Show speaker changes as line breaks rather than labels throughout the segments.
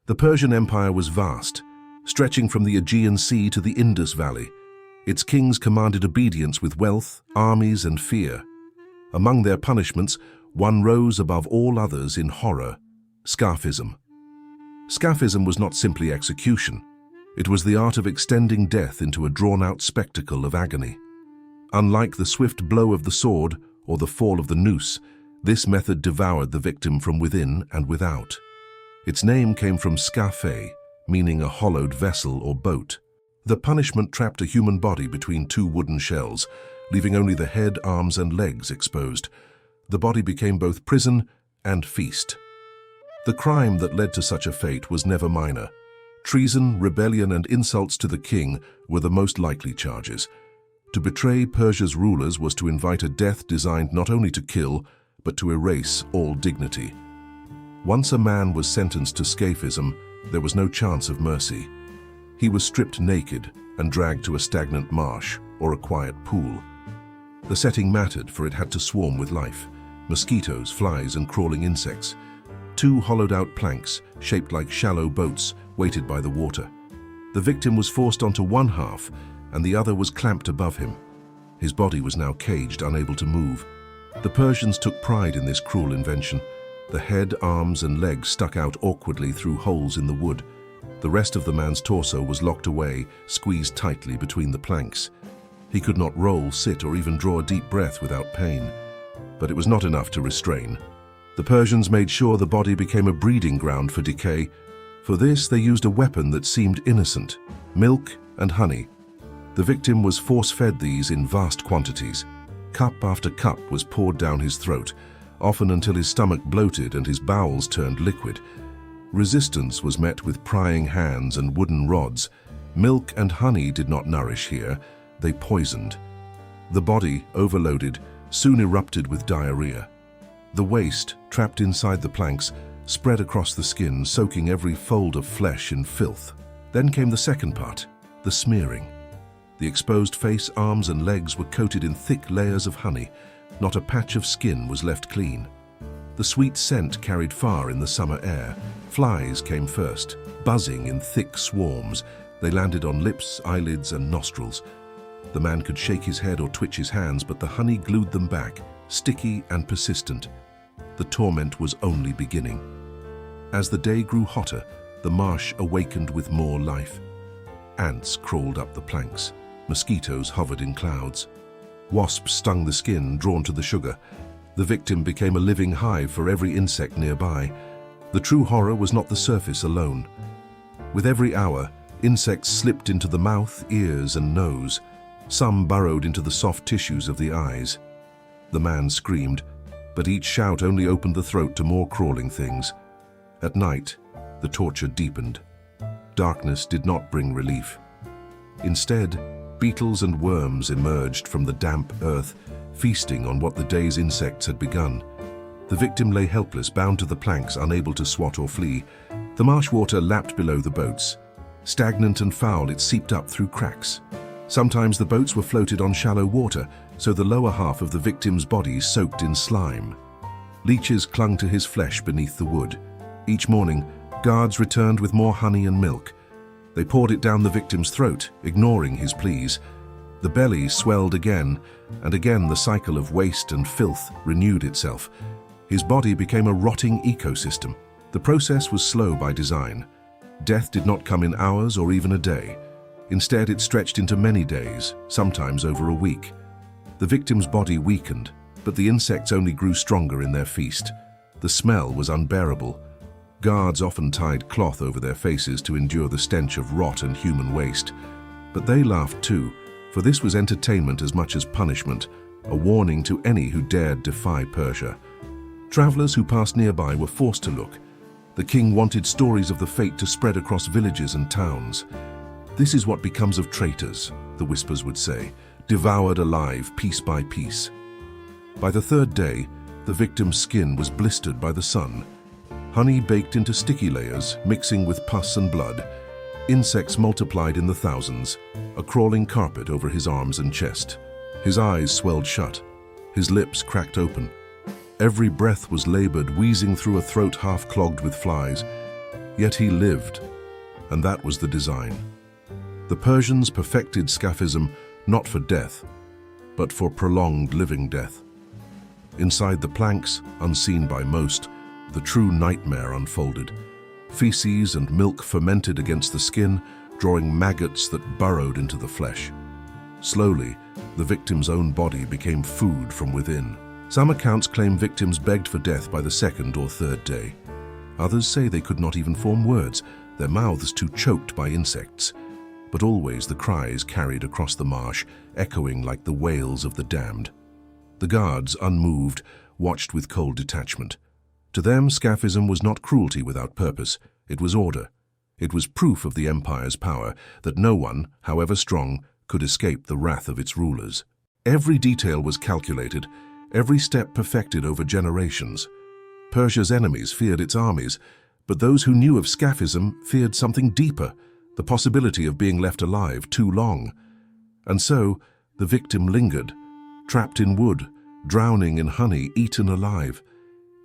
The Persian Empire was vast, stretching from the Aegean Sea to the Indus Valley. Its kings commanded obedience with wealth, armies, and fear. Among their punishments, one rose above all others in horror: Scaphism. Scaphism was not simply execution. It was the art of extending death into a drawn-out spectacle of agony. Unlike the swift blow of the sword or the fall of the noose, this method devoured the victim from within and without. Its name came from scaphe, meaning a hollowed vessel or boat. The punishment trapped a human body between two wooden shells, leaving only the head, arms, and legs exposed. The body became both prison and feast. The crime that led to such a fate was never minor. Treason, rebellion, and insults to the king were the most likely charges. To betray Persia's rulers was to invite a death designed not only to kill, but to erase all dignity. Once a man was sentenced to Scaphism, there was no chance of mercy. He was stripped naked and dragged to a stagnant marsh or a quiet pool. The setting mattered, for it had to swarm with life: mosquitoes, flies, and crawling insects. Two hollowed-out planks, shaped like shallow boats, waited by the water. The victim was forced onto one half, and the other was clamped above him. His body was now caged, unable to move. The Persians took pride in this cruel invention. The head, arms, and legs stuck out awkwardly through holes in the wood. The rest of the man's torso was locked away, squeezed tightly between the planks. He could not roll, sit, or even draw a deep breath without pain. But it was not enough to restrain. The Persians made sure the body became a breeding ground for decay. For this, they used a weapon that seemed innocent: milk and honey. The victim was force-fed these in vast quantities. Cup after cup was poured down his throat, often until his stomach bloated and his bowels turned liquid. Resistance was met with prying hands and wooden rods. Milk and honey did not nourish here, they poisoned. The body, overloaded, soon erupted with diarrhea. The waste, trapped inside the planks, spread across the skin, soaking every fold of flesh in filth. Then came the second part, the smearing. The exposed face, arms, and legs were coated in thick layers of honey. Not a patch of skin was left clean. The sweet scent carried far in the summer air. Flies came first, buzzing in thick swarms. They landed on lips, eyelids, and nostrils. The man could shake his head or twitch his hands, but the honey glued them back, sticky and persistent. The torment was only beginning. As the day grew hotter, the marsh awakened with more life. Ants crawled up the planks. Mosquitoes hovered in clouds. Wasps stung the skin, drawn to the sugar. The victim became a living hive for every insect nearby. The true horror was not the surface alone. With every hour, insects slipped into the mouth, ears, and nose. Some burrowed into the soft tissues of the eyes. The man screamed, but each shout only opened the throat to more crawling things. At night, the torture deepened. Darkness did not bring relief. Instead, beetles and worms emerged from the damp earth, feasting on what the day's insects had begun. The victim lay helpless, bound to the planks, unable to swat or flee. The marsh water lapped below the boats. Stagnant and foul, it seeped up through cracks. Sometimes the boats were floated on shallow water, so the lower half of the victim's body soaked in slime. Leeches clung to his flesh beneath the wood. Each morning, guards returned with more honey and milk. They poured it down the victim's throat, ignoring his pleas. The belly swelled again, and again the cycle of waste and filth renewed itself. His body became a rotting ecosystem. The process was slow by design. Death did not come in hours or even a day. Instead, it stretched into many days, sometimes over a week. The victim's body weakened, but the insects only grew stronger in their feast. The smell was unbearable. Guards often tied cloth over their faces to endure the stench of rot and human waste. But they laughed too, for this was entertainment as much as punishment, a warning to any who dared defy Persia. Travelers who passed nearby were forced to look. The king wanted stories of the fate to spread across villages and towns. "This is what becomes of traitors," the whispers would say, "devoured alive, piece by piece." By the third day, the victim's skin was blistered by the sun. Honey baked into sticky layers, mixing with pus and blood. Insects multiplied in the thousands, a crawling carpet over his arms and chest. His eyes swelled shut, his lips cracked open. Every breath was labored, wheezing through a throat half clogged with flies. Yet he lived, and that was the design. The Persians perfected Scaphism not for death, but for prolonged living death. Inside the planks, unseen by most, the true nightmare unfolded. Feces and milk fermented against the skin, drawing maggots that burrowed into the flesh. Slowly, the victim's own body became food from within. Some accounts claim victims begged for death by the second or third day. Others say they could not even form words, their mouths too choked by insects. But always the cries carried across the marsh, echoing like the wails of the damned. The guards, unmoved, watched with cold detachment. To them, Scaphism was not cruelty without purpose, it was order. It was proof of the empire's power, that no one, however strong, could escape the wrath of its rulers. Every detail was calculated, every step perfected over generations. Persia's enemies feared its armies, but those who knew of Scaphism feared something deeper, the possibility of being left alive too long. And so, the victim lingered, trapped in wood, drowning in honey, eaten alive.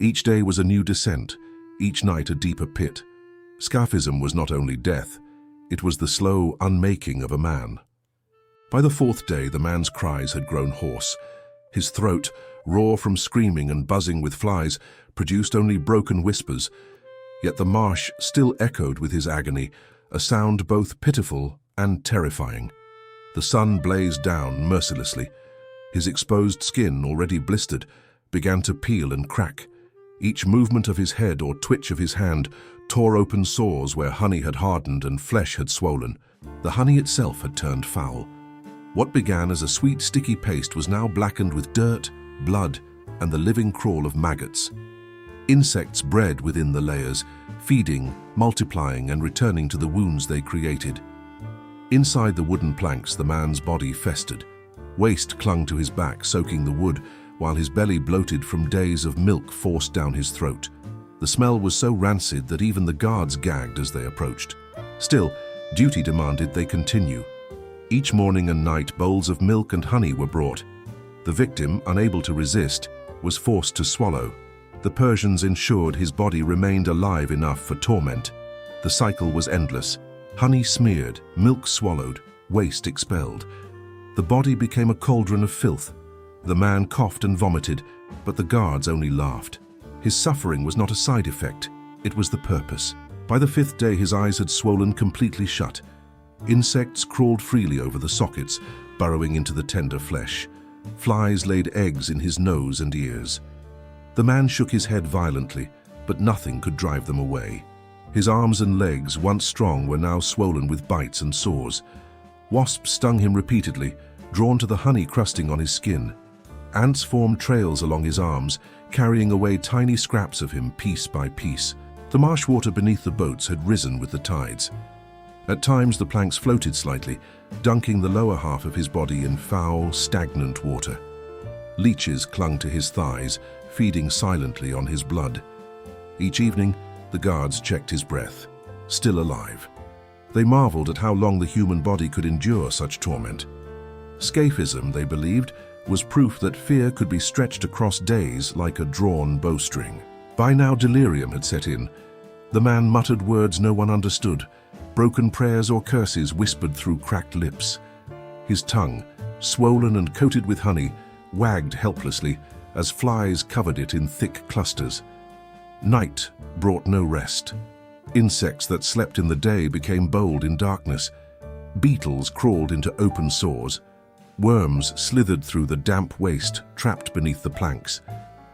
Each day was a new descent, each night a deeper pit. Scaphism was not only death, it was the slow unmaking of a man. By the fourth day, the man's cries had grown hoarse. His throat, raw from screaming and buzzing with flies, produced only broken whispers. Yet the marsh still echoed with his agony, a sound both pitiful and terrifying. The sun blazed down mercilessly. His exposed skin, already blistered, began to peel and crack. Each movement of his head or twitch of his hand tore open sores where honey had hardened and flesh had swollen. The honey itself had turned foul. What began as a sweet, sticky paste was now blackened with dirt, blood, and the living crawl of maggots. Insects bred within the layers, feeding, multiplying, and returning to the wounds they created. Inside the wooden planks, the man's body festered. Waste clung to his back, soaking the wood, while his belly bloated from days of milk forced down his throat. The smell was so rancid that even the guards gagged as they approached. Still, duty demanded they continue. Each morning and night, bowls of milk and honey were brought. The victim, unable to resist, was forced to swallow. The Persians ensured his body remained alive enough for torment. The cycle was endless. Honey smeared, milk swallowed, waste expelled. The body became a cauldron of filth. The man coughed and vomited, but the guards only laughed. His suffering was not a side effect, it was the purpose. By the fifth day, his eyes had swollen completely shut. Insects crawled freely over the sockets, burrowing into the tender flesh. Flies laid eggs in his nose and ears. The man shook his head violently, but nothing could drive them away. His arms and legs, once strong, were now swollen with bites and sores. Wasps stung him repeatedly, drawn to the honey crusting on his skin. Ants formed trails along his arms, carrying away tiny scraps of him piece by piece. The marsh water beneath the boats had risen with the tides. At times the planks floated slightly, dunking the lower half of his body in foul, stagnant water. Leeches clung to his thighs, feeding silently on his blood. Each evening, the guards checked his breath, still alive. They marveled at how long the human body could endure such torment. Scaphism, they believed, was proof that fear could be stretched across days like a drawn bowstring. By now delirium had set in. The man muttered words no one understood, broken prayers or curses whispered through cracked lips. His tongue, swollen and coated with honey, wagged helplessly as flies covered it in thick clusters. Night brought no rest. Insects that slept in the day became bold in darkness. Beetles crawled into open sores. Worms slithered through the damp waste trapped beneath the planks.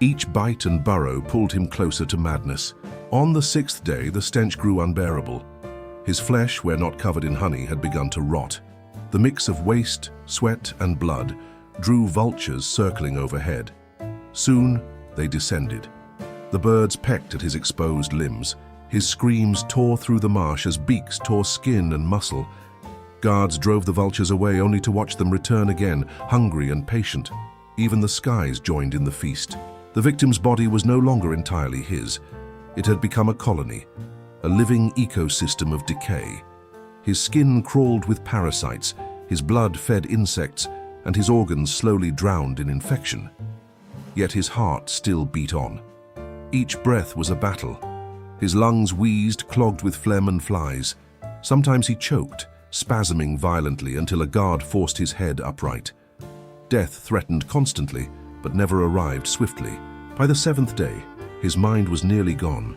Each bite and burrow pulled him closer to madness. On the sixth day, the stench grew unbearable. His flesh, where not covered in honey, had begun to rot. The mix of waste, sweat, and blood drew vultures circling overhead. Soon, they descended. The birds pecked at his exposed limbs. His screams tore through the marsh as beaks tore skin and muscle. Guards drove the vultures away only to watch them return again, hungry and patient. Even the skies joined in the feast. The victim's body was no longer entirely his. It had become a colony, a living ecosystem of decay. His skin crawled with parasites, his blood fed insects, and his organs slowly drowned in infection. Yet his heart still beat on. Each breath was a battle. His lungs wheezed, clogged with phlegm and flies. Sometimes he choked, spasming violently until a guard forced his head upright. Death threatened constantly, but never arrived swiftly. By the seventh day, his mind was nearly gone.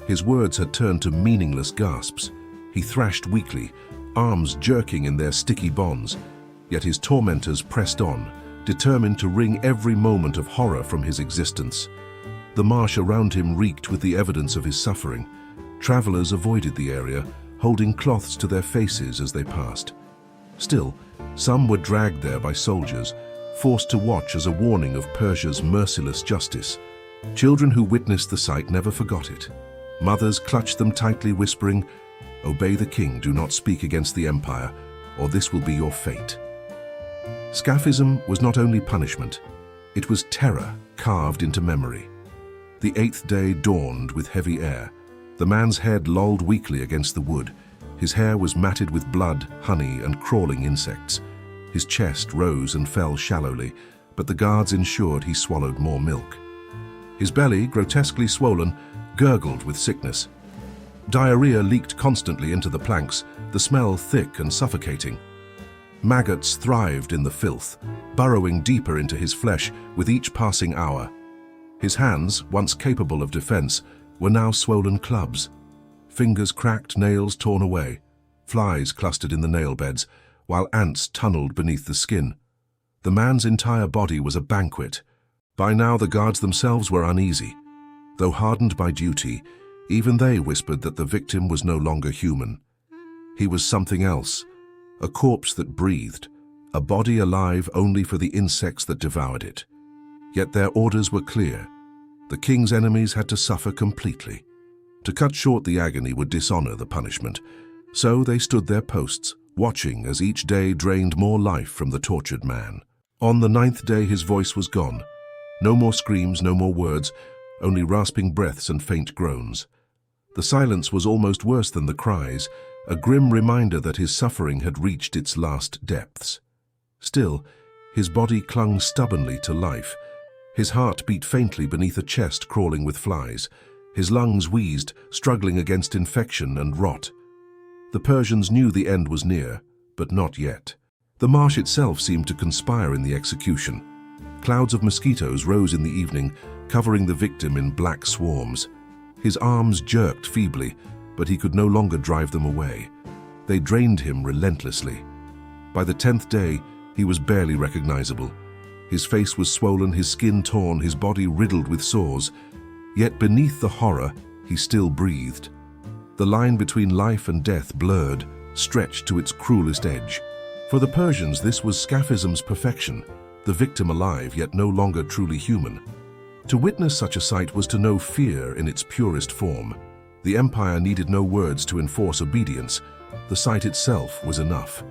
His words had turned to meaningless gasps. He thrashed weakly, arms jerking in their sticky bonds, yet his tormentors pressed on, determined to wring every moment of horror from his existence. The marsh around him reeked with the evidence of his suffering. Travelers avoided the area, holding cloths to their faces as they passed. Still, some were dragged there by soldiers, forced to watch as a warning of Persia's merciless justice. Children who witnessed the sight never forgot it. Mothers clutched them tightly, whispering, "Obey the king, do not speak against the empire, or this will be your fate." Scaphism was not only punishment, it was terror carved into memory. The eighth day dawned with heavy air. The man's head lolled weakly against the wood. His hair was matted with blood, honey, and crawling insects. His chest rose and fell shallowly, but the guards ensured he swallowed more milk. His belly, grotesquely swollen, gurgled with sickness. Diarrhea leaked constantly into the planks, the smell thick and suffocating. Maggots thrived in the filth, burrowing deeper into his flesh with each passing hour. His hands, once capable of defense, were now swollen clubs. Fingers cracked, nails torn away. Flies clustered in the nail beds, while ants tunneled beneath the skin. The man's entire body was a banquet. By now the guards themselves were uneasy. Though hardened by duty, even they whispered that the victim was no longer human. He was something else, a corpse that breathed, a body alive only for the insects that devoured it. Yet their orders were clear. The king's enemies had to suffer completely. To cut short the agony would dishonor the punishment, so they stood their posts, watching as each day drained more life from the tortured man. On the ninth day his voice was gone. No more screams, no more words, only rasping breaths and faint groans. The silence was almost worse than the cries, a grim reminder that his suffering had reached its last depths. Still, his body clung stubbornly to life. His heart beat faintly beneath a chest crawling with flies. His lungs wheezed, struggling against infection and rot. The Persians knew the end was near, but not yet. The marsh itself seemed to conspire in the execution. Clouds of mosquitoes rose in the evening, covering the victim in black swarms. His arms jerked feebly, but he could no longer drive them away. They drained him relentlessly. By the 10th day, he was barely recognizable. His face was swollen, his skin torn, his body riddled with sores. Yet beneath the horror, he still breathed. The line between life and death blurred, stretched to its cruelest edge. For the Persians, this was Scaphism's perfection, the victim alive yet no longer truly human. To witness such a sight was to know fear in its purest form. The empire needed no words to enforce obedience. The sight itself was enough.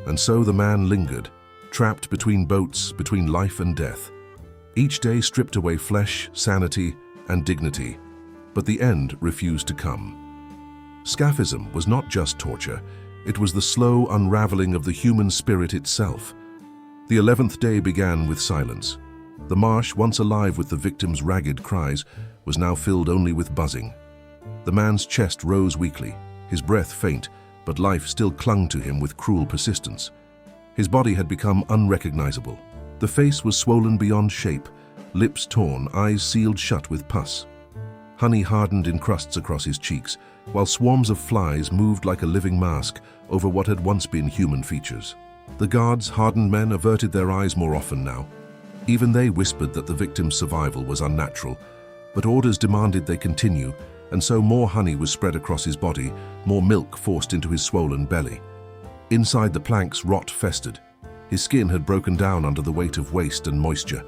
And so the man lingered, trapped between boats, between life and death. Each day stripped away flesh, sanity, and dignity, but the end refused to come. Scaphism was not just torture, it was the slow unraveling of the human spirit itself. The 11th day began with silence. The marsh, once alive with the victim's ragged cries, was now filled only with buzzing. The man's chest rose weakly, his breath faint, but life still clung to him with cruel persistence. His body had become unrecognizable. The face was swollen beyond shape, lips torn, eyes sealed shut with pus. Honey hardened in crusts across his cheeks, while swarms of flies moved like a living mask over what had once been human features. The guards, hardened men, averted their eyes more often now. Even they whispered that the victim's survival was unnatural, but orders demanded they continue, and so more honey was spread across his body, more milk forced into his swollen belly. Inside the planks, rot festered. His skin had broken down under the weight of waste and moisture.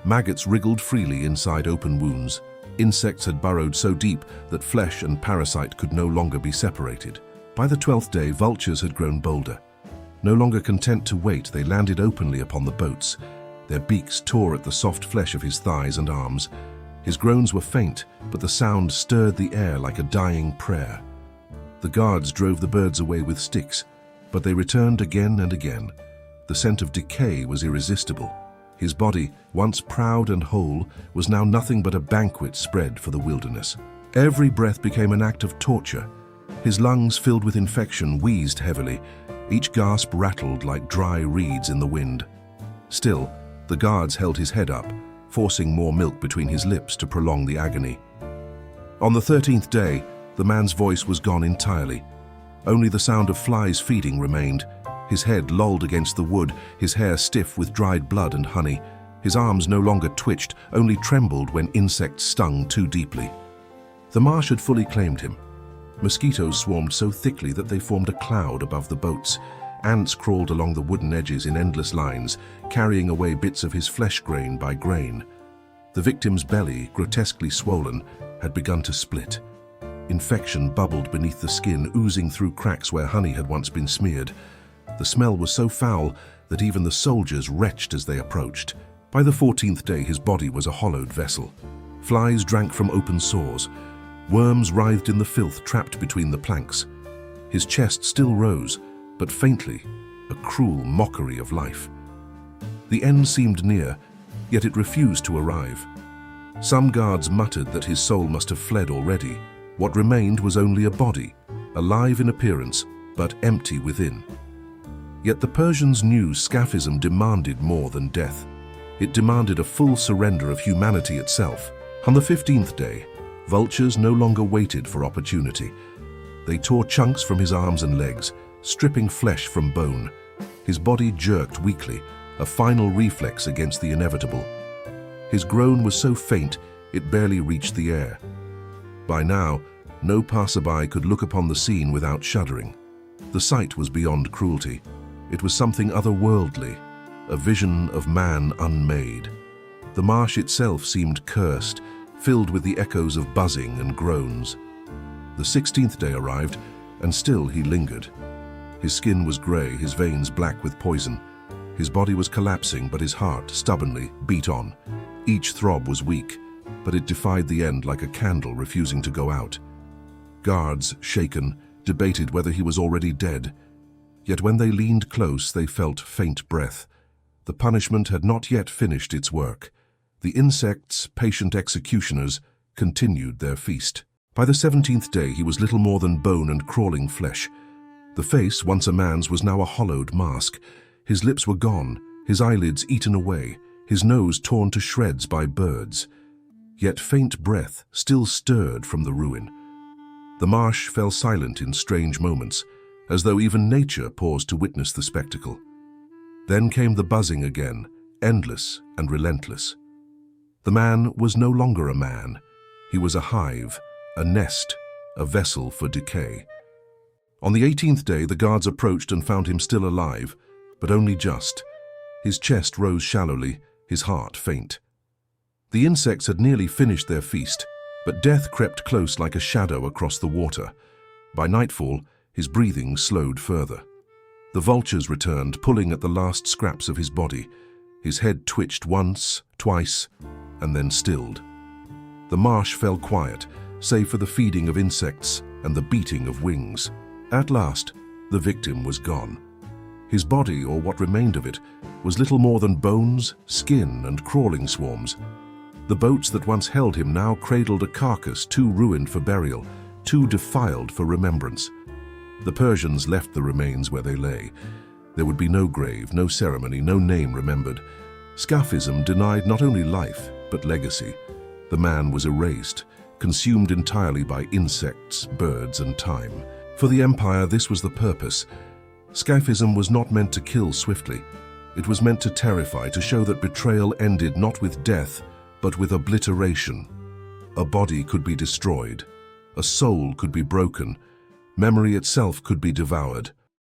Maggots wriggled freely inside open wounds. Insects had burrowed so deep that flesh and parasite could no longer be separated. By the 12th day, vultures had grown bolder. No longer content to wait, they landed openly upon the boats. Their beaks tore at the soft flesh of his thighs and arms. His groans were faint, but the sound stirred the air like a dying prayer. The guards drove the birds away with sticks, but they returned again and again. The scent of decay was irresistible. His body, once proud and whole, was now nothing but a banquet spread for the wilderness. Every breath became an act of torture. His lungs, filled with infection, wheezed heavily. Each gasp rattled like dry reeds in the wind. Still, the guards held his head up, forcing more milk between his lips to prolong the agony. On the 13th day, the man's voice was gone entirely. Only the sound of flies feeding remained. His head lolled against the wood, his hair stiff with dried blood and honey. His arms no longer twitched, only trembled when insects stung too deeply. The marsh had fully claimed him. Mosquitoes swarmed so thickly that they formed a cloud above the boats. Ants crawled along the wooden edges in endless lines, carrying away bits of his flesh grain by grain. The victim's belly, grotesquely swollen, had begun to split. Infection bubbled beneath the skin, oozing through cracks where honey had once been smeared. The smell was so foul that even the soldiers retched as they approached. By the 14th day, his body was a hollowed vessel. Flies drank from open sores. Worms writhed in the filth trapped between the planks. His chest still rose, but faintly, a cruel mockery of life. The end seemed near, yet it refused to arrive. Some guards muttered that his soul must have fled already. What remained was only a body, alive in appearance, but empty within. Yet the Persians knew Scaphism demanded more than death. It demanded a full surrender of humanity itself. On the 15th day, vultures no longer waited for opportunity. They tore chunks from his arms and legs, stripping flesh from bone. His body jerked weakly, a final reflex against the inevitable. His groan was so faint, it barely reached the air. By now, no passerby could look upon the scene without shuddering. The sight was beyond cruelty. It was something otherworldly, a vision of man unmade. The marsh itself seemed cursed, filled with the echoes of buzzing and groans. The 16th day arrived, and still he lingered. His skin was grey, his veins black with poison. His body was collapsing, but his heart stubbornly beat on. Each throb was weak, but it defied the end like a candle refusing to go out. Guards, shaken, debated whether he was already dead. Yet when they leaned close, they felt faint breath. The punishment had not yet finished its work. The insects, patient executioners, continued their feast. By the 17th day, he was little more than bone and crawling flesh. The face, once a man's, was now a hollowed mask. His lips were gone, his eyelids eaten away, his nose torn to shreds by birds. Yet faint breath still stirred from the ruin. The marsh fell silent in strange moments, as though even nature paused to witness the spectacle. Then came the buzzing again, endless and relentless. The man was no longer a man. He was a hive, a nest, a vessel for decay. On the 18th day, the guards approached and found him still alive, but only just. His chest rose shallowly, his heart faint. The insects had nearly finished their feast, but death crept close like a shadow across the water. By nightfall, his breathing slowed further. The vultures returned, pulling at the last scraps of his body. His head twitched once, twice, and then stilled. The marsh fell quiet, save for the feeding of insects and the beating of wings. At last, the victim was gone. His body, or what remained of it, was little more than bones, skin, and crawling swarms. The boats that once held him now cradled a carcass too ruined for burial, too defiled for remembrance. The Persians left the remains where they lay. There would be no grave, no ceremony, no name remembered. Scaphism denied not only life, but legacy. The man was erased, consumed entirely by insects, birds, and time. For the empire, this was the purpose. Scaphism was not meant to kill swiftly. It was meant to terrify, to show that betrayal ended not with death, but with obliteration. A body could be destroyed. A soul could be broken. Memory itself could be devoured.